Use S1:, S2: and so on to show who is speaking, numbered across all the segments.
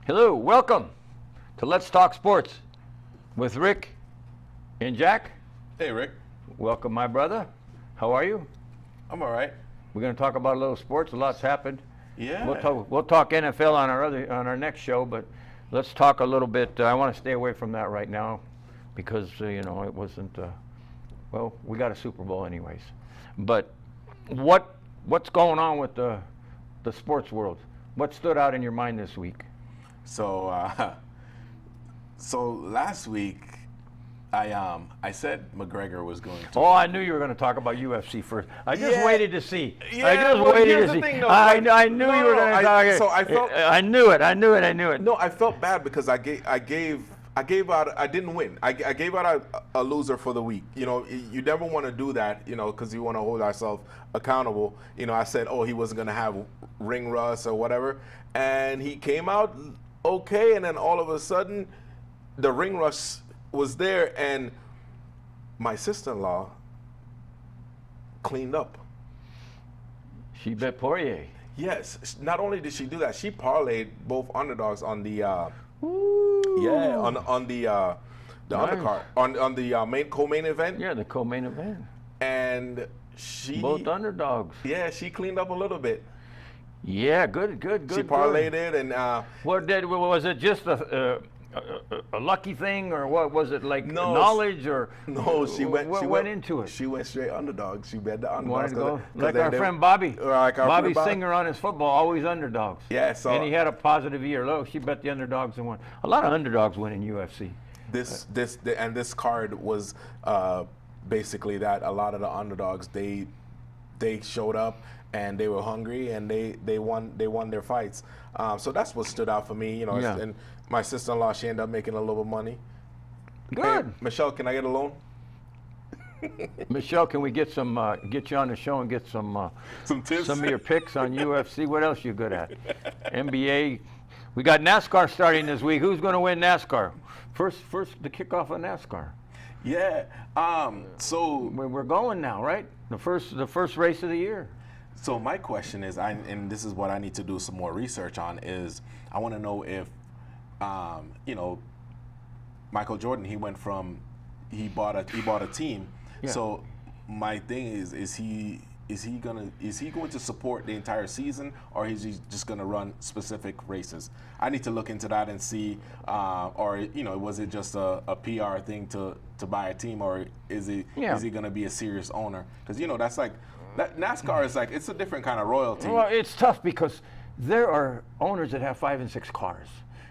S1: Hello, welcome to Let's Talk Sports with Rick and Jack.
S2: Hey, Rick.
S1: Welcome, my brother. How are you?
S2: I'm all right.
S1: We're going to talk about a little sports. A lot's happened.
S2: Yeah.
S1: We'll talk NFL on our next show, but let's talk a little bit. I want to stay away from that right now because it wasn't. Well, we got a Super Bowl anyways. But what's going on with the sports world? What stood out in your mind this week?
S2: So last week, I said McGregor was going to.
S1: Oh, I knew you were going to talk about UFC first. I just waited to see.
S2: Yeah,
S1: I just waited to see.
S2: Thing, though,
S1: I knew you were going to talk.
S2: So I felt.
S1: I knew it.
S2: No, I felt bad because I gave out. I didn't win. I gave out a loser for the week. You never want to do that. Because you want to hold ourselves accountable. I said, oh, he wasn't going to have ring rust or whatever, and he came out okay, and then all of a sudden, the ring rust was there, and my sister-in-law cleaned up.
S1: She bet Poirier.
S2: Yes. Not only did she do that, she parlayed both underdogs on the on the undercard on the co-main event.
S1: Yeah, the co-main event.
S2: And she
S1: both underdogs.
S2: Yeah, she cleaned up a little bit.
S1: Yeah, good.
S2: She parlayed it, and
S1: was it just a lucky thing, or what was it, like knowledge, or
S2: no? She went
S1: into it.
S2: She went straight underdogs. She bet the underdogs.
S1: Wanted to go like our friend Bobby. Bobby Singer on his football, always underdogs.
S2: Yeah, so
S1: and he had a positive year. Look, she bet the underdogs and won. A lot of underdogs win in UFC.
S2: This card was basically that. A lot of the underdogs they showed up and they were hungry and they won their fights. So that's what stood out for me.
S1: Yeah.
S2: And my sister-in-law, she ended up making a little bit of money.
S1: Good.
S2: Hey, Michelle, can I get a loan?
S1: Michelle, can we get you on the show and get some
S2: tips?
S1: Some of your picks on UFC? What else you good at? NBA. We got NASCAR starting this week. Who's going to win NASCAR? First the kickoff of NASCAR.
S2: Yeah. So
S1: we're going now, right? The first race of the year.
S2: So my question is, and this is what I need to do some more research on, is I want to know if, Michael Jordan, he bought a team.
S1: Yeah.
S2: So my thing is he going to support the entire season, or is he just going to run specific races? I need to look into that and see, or was it just a PR thing to buy a team, or is he going to be a serious owner? Because that's like. NASCAR is like, it's a different kind of royalty.
S1: Well, it's tough because there are owners that have 5 and 6 cars.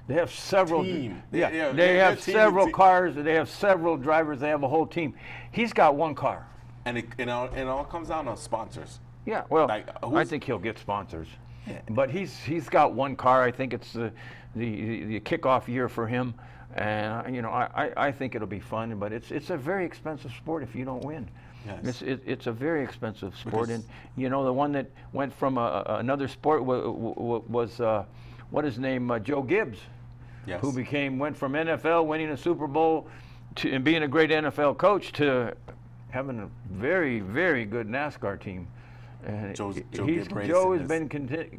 S1: They have several.
S2: Team.
S1: They have several cars. They have several drivers. They have a whole team. He's got one car.
S2: And it all comes down to sponsors.
S1: Yeah. Well, I think he'll get sponsors. Yeah. But he's got one car. I think it's the kickoff year for him, and I think it'll be fun. But it's a very expensive sport if you don't win.
S2: Yes.
S1: It's a very expensive sport, and the one that went from another sport was what is his name, Joe Gibbs,
S2: yes.
S1: who went from NFL winning a Super Bowl and being a great NFL coach to having a very, very good NASCAR team. And
S2: Joe
S1: has been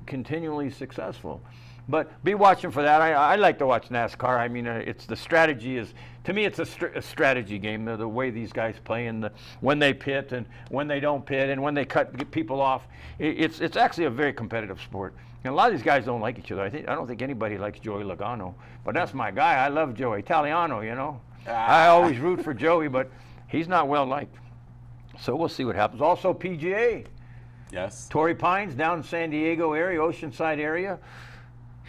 S1: continually successful. But be watching for that. I like to watch NASCAR. I mean, it's the strategy is, to me, it's a strategy game. The way these guys play, and when they pit and when they don't pit, and when they get people off. It's actually a very competitive sport. And a lot of these guys don't like each other. I don't think anybody likes Joey Logano, but that's my guy. I love Joey Italiano. I always root for Joey, but he's not well liked. So we'll see what happens. Also, PGA.
S2: Yes.
S1: Torrey Pines down in San Diego area, Oceanside area.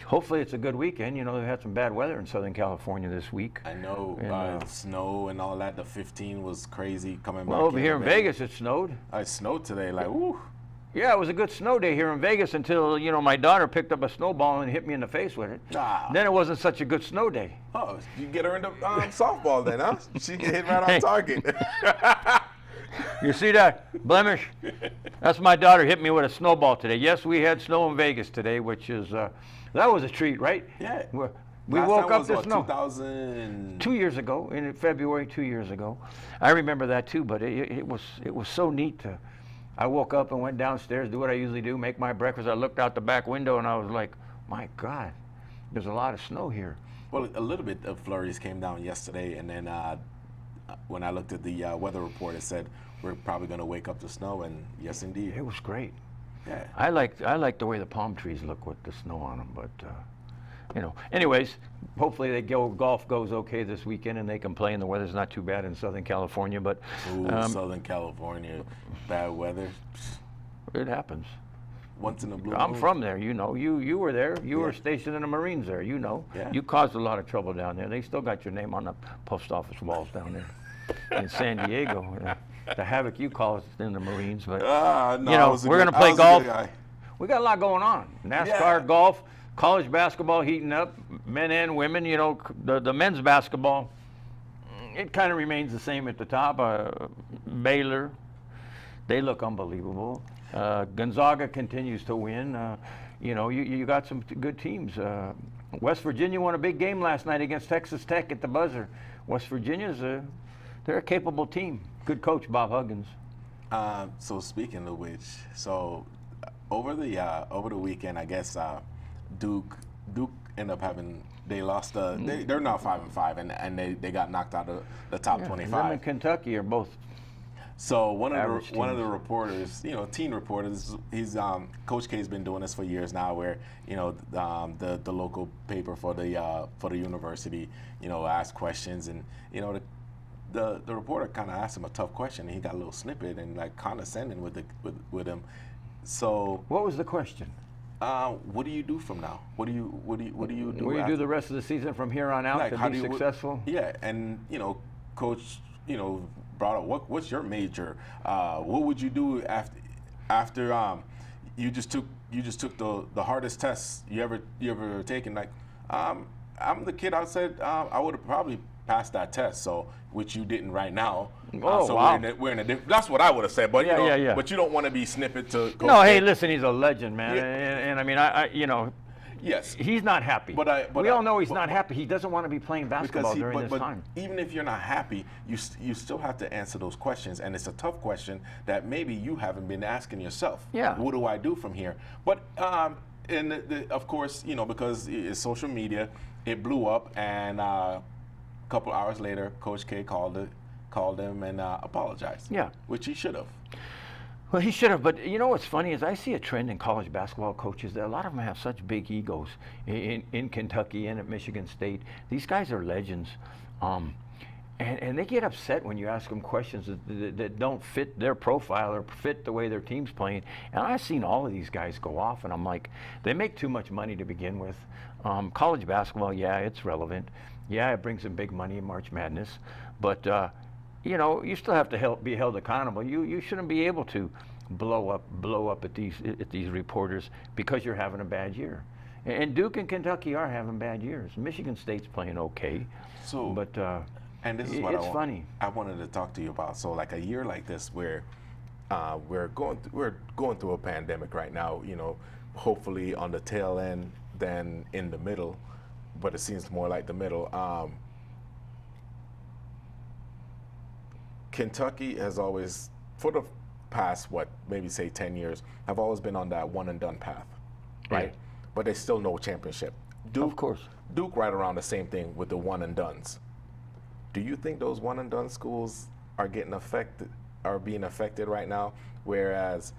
S1: Hopefully it's a good weekend. They've had some bad weather in Southern California this week.
S2: I know, and, snow and all that. The 15 was crazy coming back.
S1: Well, over here in Vegas, it snowed.
S2: It snowed today, like, woo.
S1: Yeah, it was a good snow day here in Vegas until, my daughter picked up a snowball and hit me in the face with it. Then it wasn't such a good snow day.
S2: Oh, you get her into softball then, huh? She can hit right on target.
S1: You see that blemish? That's my daughter hit me with a snowball today. Yes, we had snow in Vegas today, which is, that was a treat, right?
S2: Yeah.
S1: We woke up to snow.
S2: 2000.
S1: 2 years ago, in February, 2 years ago. I remember that too, but it was so neat to. I woke up and went downstairs, do what I usually do, make my breakfast. I looked out the back window and I was like, my God, There's a lot of snow here.
S3: Well, a little bit of flurries came down yesterday, and then when I looked at the weather report, it said we're probably going to wake up to snow, and yes, indeed.
S1: It was great.
S3: Yeah.
S1: I like the way the palm trees look with the snow on them, but you know. Anyways, hopefully golf goes okay this weekend and they can play, and the weather's not too bad in Southern California. But
S3: Southern California, bad weather.
S1: It happens.
S3: Once in a blue
S1: I'm
S3: moon.
S1: from there, you know. You were there. You were stationed in the Marines there, you know.
S3: Yeah.
S1: You caused a lot of trouble down there. They still got your name on the post office walls down there in San Diego. The havoc you caused in the Marines, but
S3: no,
S1: you know, we're going to play golf. We got a lot going on. NASCAR, golf, college basketball heating up, men and women. You know, the men's basketball, it kind of remains the same at the top. Baylor, they look unbelievable. Gonzaga continues to win. You know, you got some good teams. West Virginia won a big game last night against Texas Tech at the buzzer. West Virginia's they're a capable team. Good coach, Bob Huggins.
S3: So speaking of which, so over the weekend, I guess Duke ended up having, they lost. They're now 5-5, and they got knocked out of the top 25.
S1: Them and Kentucky are both.
S3: So one of the reporters, you know, teen reporters, he's Coach K's been doing this for years now, where you know the local paper for the university, you know, asked questions, and you know the reporter kind of asked him a tough question, and he got a little snippet and like condescending with him. So
S1: what was the question?
S3: What do you do from now? What do you do?
S1: What do you do the rest of the season from here on out to be successful?
S3: Yeah, and you know, Coach, you know, brought up what's your major? What would you do after you just took the hardest test you ever taken? Like, I'm the kid. I said I would have probably passed that test. So which you didn't right now.
S1: So wow.
S2: We're in a that's what I would have said. But
S1: yeah,
S2: you know, but you don't want to be snippet to. Coach
S1: no, hey, listen, he's a legend, man, and I mean, I you know.
S3: Yes,
S1: he's not happy.
S3: But
S1: we all know he's not happy. He doesn't want to be playing basketball during this time.
S3: Even if you're not happy, you still have to answer those questions, and it's a tough question that maybe you haven't been asking yourself.
S1: Yeah.
S3: What do I do from here? But and of course, you know, because it's social media, it blew up, and a couple hours later, Coach K called him and apologized.
S1: Yeah.
S3: Which he should have.
S1: Well, he should have, but you know what's funny is I see a trend in college basketball coaches that a lot of them have such big egos in Kentucky and at Michigan State. These guys are legends, and they get upset when you ask them questions that don't fit their profile or fit the way their team's playing. And I've seen all of these guys go off, and I'm like, they make too much money to begin with. College basketball, yeah, it's relevant. Yeah, it brings in big money in March Madness, but you know, you still have to be held accountable. You shouldn't be able to blow up at these reporters because you're having a bad year. And Duke and Kentucky are having bad years. Michigan State's playing okay. So, but
S3: and this is what
S1: funny.
S3: I wanted to talk to you about. So, like a year like this, where we're going through a pandemic right now. You know, hopefully on the tail end than in the middle, but it seems more like the middle. Kentucky has always, for the past, maybe say 10 years, have always been on that one and done path, right? Yeah. But there's still no championship. Duke,
S1: of course.
S3: Duke right around the same thing with the one and dones. Do you think those one and done schools are being affected right now, whereas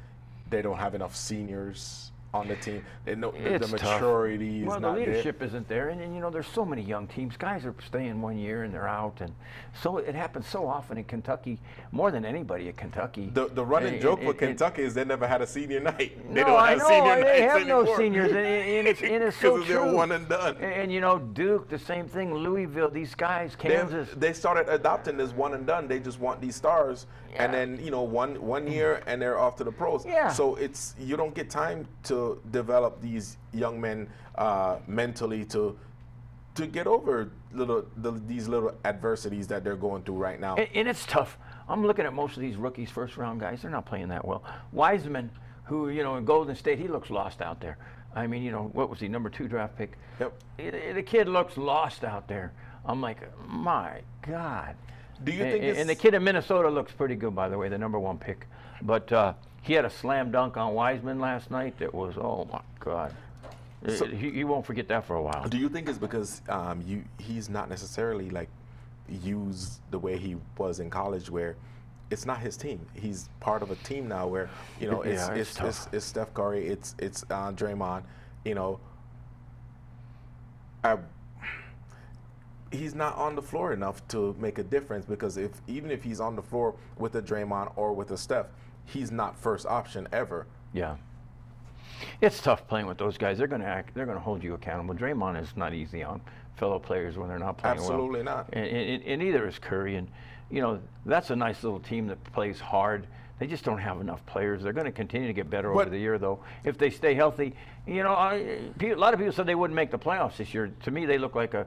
S3: they don't have enough seniors on the team? They know the maturity is not there.
S1: Well, the leadership isn't there, and you know, there's so many young teams. Guys are staying 1 year and they're out, and so it happens so often in Kentucky, more than anybody at Kentucky.
S2: The running joke for Kentucky is they never had a senior night.
S1: They don't have senior nights. They have no seniors, and it's so true.
S2: Because they're one and done.
S1: And you know, Duke, the same thing. Louisville, these guys, Kansas.
S2: They started adopting this one and done. They just want these stars, and then you know, one year and they're off to the pros.
S1: Yeah.
S2: So you don't get time to develop these young men mentally to get over these little adversities that they're going through right now.
S1: And it's tough. I'm looking at most of these rookies, first round guys. They're not playing that well. Wiseman, who, you know, in Golden State, he looks lost out there. I mean, you know, what was he, number 2 draft pick?
S2: Yep.
S1: The kid looks lost out there. I'm like, my God.
S2: Do you think
S1: and the kid in Minnesota looks pretty good, by the way, the number 1 pick. But he had a slam dunk on Wiseman last night that was, oh my God.
S2: So,
S1: he won't forget that for a while.
S2: do you think it's because he's not necessarily like used the way he was in college, where it's not his team? He's part of a team now where, you know, it's Steph Curry, it's Draymond, you know. He's not on the floor enough to make a difference, because even if he's on the floor with a Draymond or with a Steph, he's not first option ever.
S1: Yeah. It's tough playing with those guys. They're going to hold you accountable. Draymond is not easy on fellow players when they're not playing
S2: Absolutely
S1: well.
S2: not.
S1: And neither is Curry. And, you know, that's a nice little team that plays hard. They just don't have enough players. They're going to continue to get better over the year, though, if they stay healthy. You know, a lot of people said they wouldn't make the playoffs this year. To me, they look like a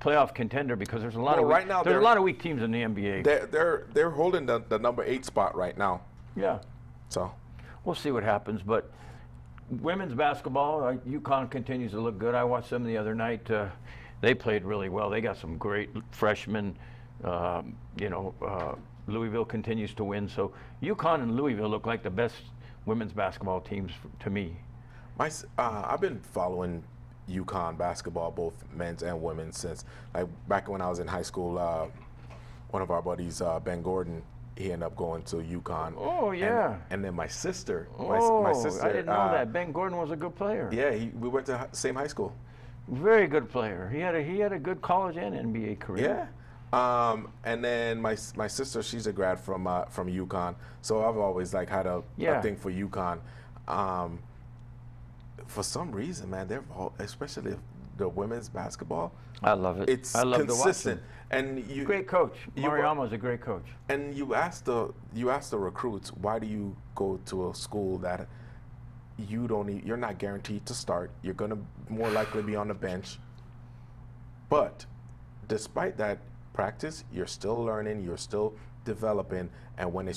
S1: playoff contender, because there's a lot of
S2: right now
S1: there's a lot of weak teams in the NBA.
S2: They're holding the number 8 spot right now.
S1: Yeah.
S2: So
S1: we'll see what happens. But women's basketball, UConn continues to look good. I watched them the other night. They played really well. They got some great freshmen. You know, Louisville continues to win. So UConn and Louisville look like the best women's basketball teams to me.
S2: I've been following UConn basketball, both men's and women's, since like back when I was in high school. One of our buddies, Ben Gordon, he ended up going to UConn.
S1: Oh yeah.
S2: And then my sister.
S1: My sister. I didn't know that. Ben Gordon was a good player.
S2: Yeah, we went to the same high school.
S1: Very good player. He had a good college and NBA career.
S2: Yeah. And then my sister, she's a grad from UConn, so I've always like had a thing for UConn. For some reason, man, especially the women's basketball.
S1: I love it.
S2: It's
S1: consistent.
S2: To watch and
S1: great coach. Mariama's a great coach.
S2: And you ask the recruits, why do you go to a school that you're not guaranteed to start? You're gonna more likely be on the bench. But despite that practice, you're still learning, you're still developing, and when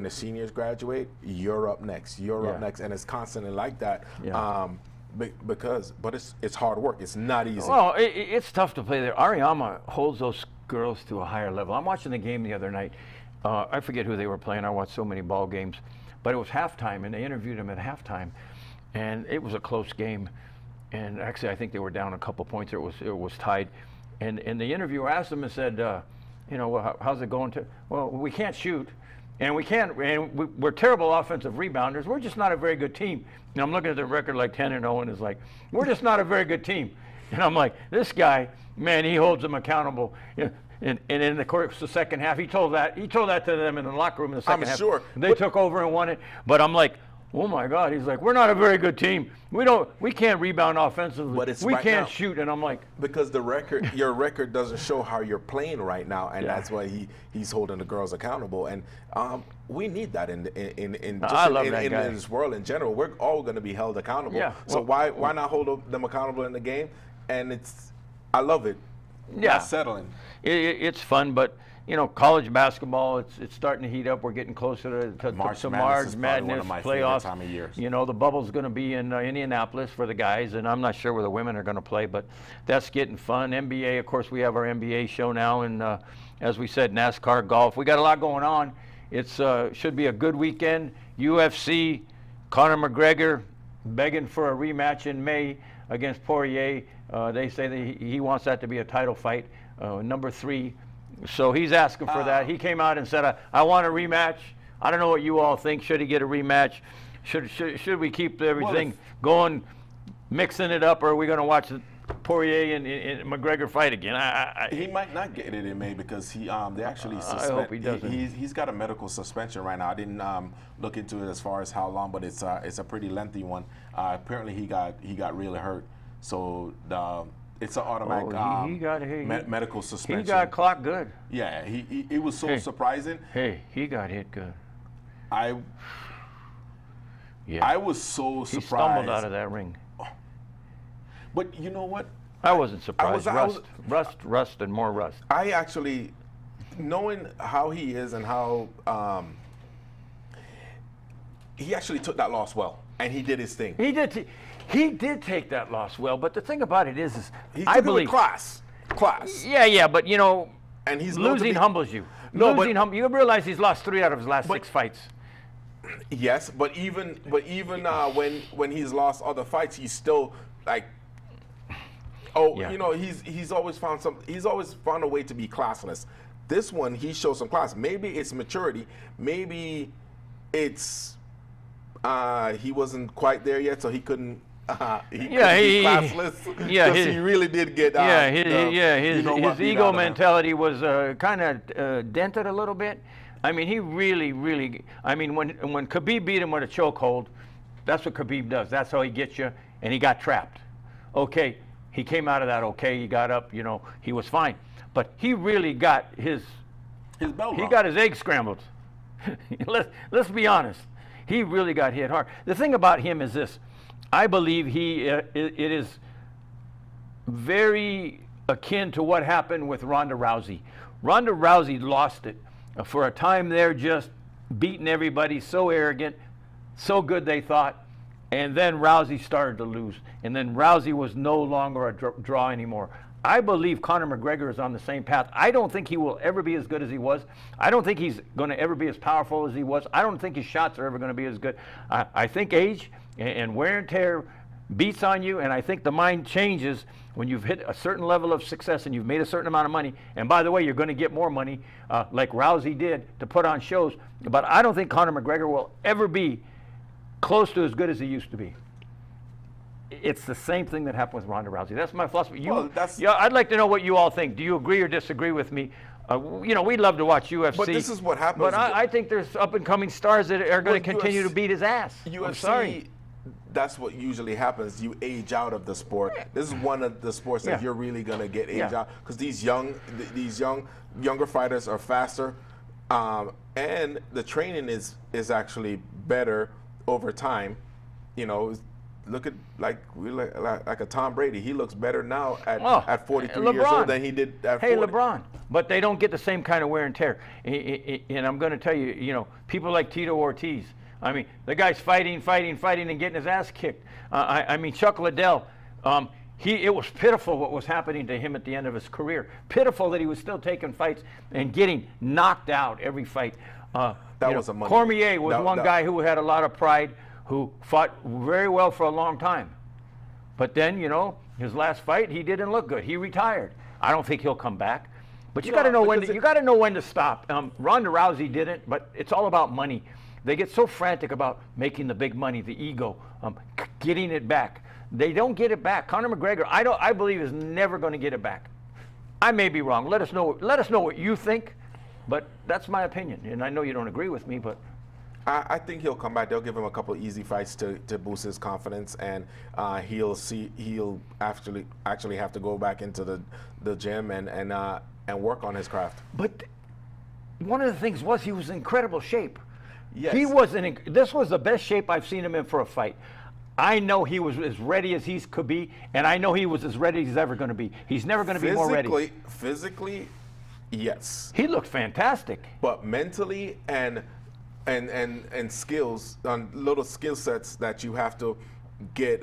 S2: the seniors graduate, you're up next. You're up next, and it's constantly like that.
S1: Yeah.
S2: But it's hard work. It's not easy.
S1: Well, it's tough to play there. Ariama holds those girls to a higher level. I'm watching the game the other night. I forget who they were playing. I watched so many ball games, but it was halftime, and they interviewed him at halftime, and it was a close game. And actually, I think they were down a couple points. It was tied, and the interviewer asked him and said, you know, well, how's it going? Well, we can't shoot. And we're terrible offensive rebounders. We're just not a very good team. And I'm looking at the record like 10-0, and it's like, we're just not a very good team. And I'm like, this guy, man, he holds them accountable. You know, and in the course of the second half, he told that to them in the locker room in the second half.
S2: I'm sure.
S1: They took over and won it. But I'm like, oh my God, he's like, we're not a very good team. We can't rebound offensively.
S2: But
S1: we can't shoot. And I'm like,
S2: because your record doesn't show how you're playing right now, and that's why he's holding the girls accountable. And we need that in this world in general. We're all going to be held accountable.
S1: Yeah.
S2: So why not hold them accountable in the game? And I love it.
S1: Yeah,
S3: not settling.
S1: It's fun, but. You know, college basketball, it's starting to heat up. We're getting closer to
S3: March
S1: Madness
S3: one of my
S1: playoffs.
S3: Time of years.
S1: You know, the bubble's going to be in Indianapolis for the guys, and I'm not sure where the women are going to play, but that's getting fun. NBA, of course, we have our NBA show now, and as we said, NASCAR, golf. We got a lot going on. It's should be a good weekend. UFC, Conor McGregor begging for a rematch in May against Poirier. They say that he wants that to be a title fight, number 3. So he's asking for that. He came out and said, I want a rematch. I don't know what you all think. Should he get a rematch? Should we keep everything going, mixing it up, or are we going to watch Poirier and McGregor fight again?
S3: He might not get it in May because they actually suspend.
S1: I hope he doesn't.
S3: He's got a medical suspension right now. I didn't look into it as far as how long, but it's a pretty lengthy one. Apparently he got really hurt. So it's an automatic medical suspension.
S1: He got clocked good.
S3: Yeah, it was so surprising.
S1: Hey, he got hit good.
S3: I was so surprised.
S1: He stumbled out of that ring.
S3: But you know what?
S1: I wasn't surprised. Rust, and more rust.
S2: I actually, knowing how he is and how he actually took that loss well, and he did his thing.
S1: He did take that loss well, but the thing about it is
S2: I believe class.
S1: Yeah, but you know,
S2: and he's
S1: losing humbles you. You realize he's lost 3 out of his last 6 fights.
S2: Yes, but even when he's lost other fights, he's still like, you know, he's always found a way to be classless. This one, he shows some class. Maybe it's maturity. Maybe it's he wasn't quite there yet, so he couldn't. He be classless.
S1: Yeah,
S2: he really did get.
S1: His ego mentality was kind of dented a little bit. I mean, he really. I mean, when Khabib beat him with a chokehold, that's what Khabib does. That's how he gets you, and he got trapped. Okay, he came out of that. Okay, he got up. You know, he was fine, but he really got his belt. He got his eggs scrambled. Let's be honest. He really got hit hard. The thing about him is this. I believe it is very akin to what happened with Ronda Rousey. Ronda Rousey lost it for a time there, just beating everybody, so arrogant, so good they thought, and then Rousey started to lose, and then Rousey was no longer a draw anymore. I believe Conor McGregor is on the same path. I don't think he will ever be as good as he was. I don't think he's going to ever be as powerful as he was. I don't think his shots are ever going to be as good. I think age and wear and tear beats on you, and I think the mind changes when you've hit a certain level of success and you've made a certain amount of money. And by the way, you're going to get more money like Rousey did to put on shows. But I don't think Conor McGregor will ever be close to as good as he used to be. It's the same thing that happened with Ronda Rousey. That's my philosophy. I'd like to know what you all think. Do you agree or disagree with me? You know, we'd love to watch UFC.
S2: But this is what happens.
S1: But I think there's up-and-coming stars that are going to continue to beat his ass.
S2: I'm sorry. That's what usually happens. You age out of the sport. This is one of the sports that you're really going to get aged out, because these younger fighters are faster, and the training is actually better over time. You know, look at like a Tom Brady. He looks better now at 43 years old than he did at 40.
S1: Hey, LeBron. But they don't get the same kind of wear and tear. And I'm going to tell you, you know, people like Tito Ortiz. I mean, the guy's fighting, and getting his ass kicked. I mean, Chuck Liddell, it was pitiful what was happening to him at the end of his career. Pitiful that he was still taking fights and getting knocked out every fight. Cormier was one guy who had a lot of pride, who fought very well for a long time. But then, you know, his last fight, he didn't look good. He retired. I don't think he'll come back. But you got to know when to stop. Ronda Rousey didn't, but it's all about money. They get so frantic about making the big money, the ego, getting it back. They don't get it back. Conor McGregor, I believe, is never going to get it back. I may be wrong. Let us know what you think, but that's my opinion. And I know you don't agree with me, but
S2: I think he'll come back. They'll give him a couple of easy fights to boost his confidence, and he'll actually have to go back into the gym and work on his craft.
S1: But one of the things was he was in incredible shape.
S2: Yes.
S1: This was the best shape I've seen him in for a fight. I know he was as ready as he could be, and I know he was as ready as he's ever going to be. He's never going to be more ready.
S2: Physically, yes.
S1: He looked fantastic.
S2: But mentally and skills, little skill sets that you have to get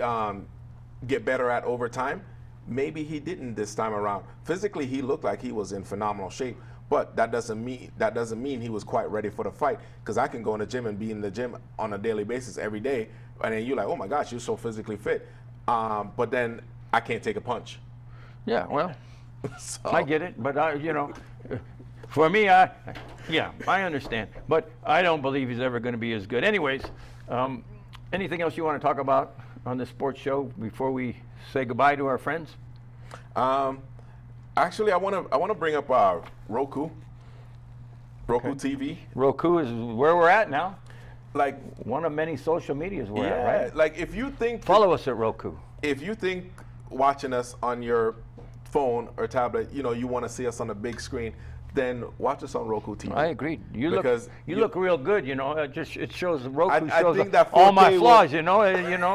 S2: better at over time. Maybe he didn't this time around. Physically, he looked like he was in phenomenal shape. But that doesn't mean he was quite ready for the fight, because I can go in the gym and be in the gym on a daily basis every day, and then you're like, oh my gosh, you're so physically fit. But then I can't take a punch.
S1: Yeah, well, so. I get it, but you know, for me, I understand, but I don't believe he's ever going to be as good. Anyways, anything else you want to talk about on this sports show before we say goodbye to our friends?
S2: Actually, I want to bring up Roku TV.
S1: Roku is where we're at now.
S2: Like
S1: one of many social medias we're at, right?
S2: Like if you think
S1: follow us at Roku.
S2: If you think watching us on your phone or tablet, you know, you want to see us on a big screen, then watch us on Roku TV.
S1: I agree. You look real good. You know, it shows Roku
S2: I
S1: shows
S2: think that
S1: all my flaws. You know,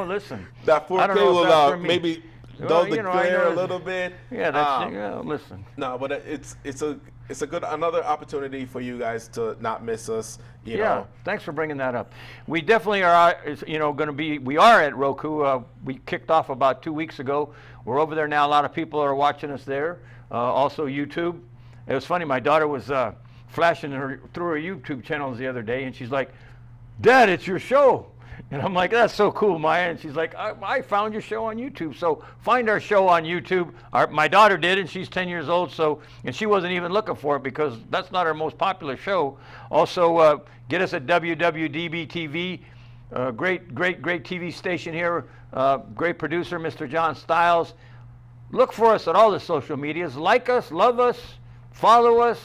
S1: listen.
S2: That 4K will maybe dull the glare a little bit.
S1: Yeah, that's listen.
S2: No, but it's a good another opportunity for you guys to not miss us. You know.
S1: Thanks for bringing that up. We definitely are. You know, going to be. We are at Roku. We kicked off about 2 weeks ago. We're over there now. A lot of people are watching us there. Also YouTube. It was funny. My daughter was flashing through her YouTube channels the other day, and she's like, Dad, it's your show. And I'm like, that's so cool, Maya. And she's like, I found your show on YouTube. So find our show on YouTube. My daughter did, and she's 10 years old. And she wasn't even looking for it because that's not our most popular show. Also, get us at WWDBTV. Great TV station here. Great producer, Mr. John Stiles. Look for us at all the social medias. Like us, love us, follow us.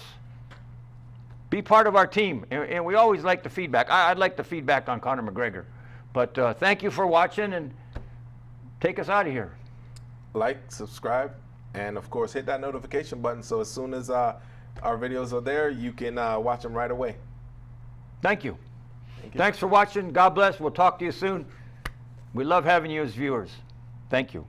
S1: Be part of our team. And we always like the feedback. I'd like the feedback on Conor McGregor. But thank you for watching, and take us out of here.
S2: Like, subscribe, and of course hit that notification button so as soon as our videos are there, you can watch them right away.
S1: Thank you. Thanks for watching. God bless. We'll talk to you soon. We love having you as viewers. Thank you.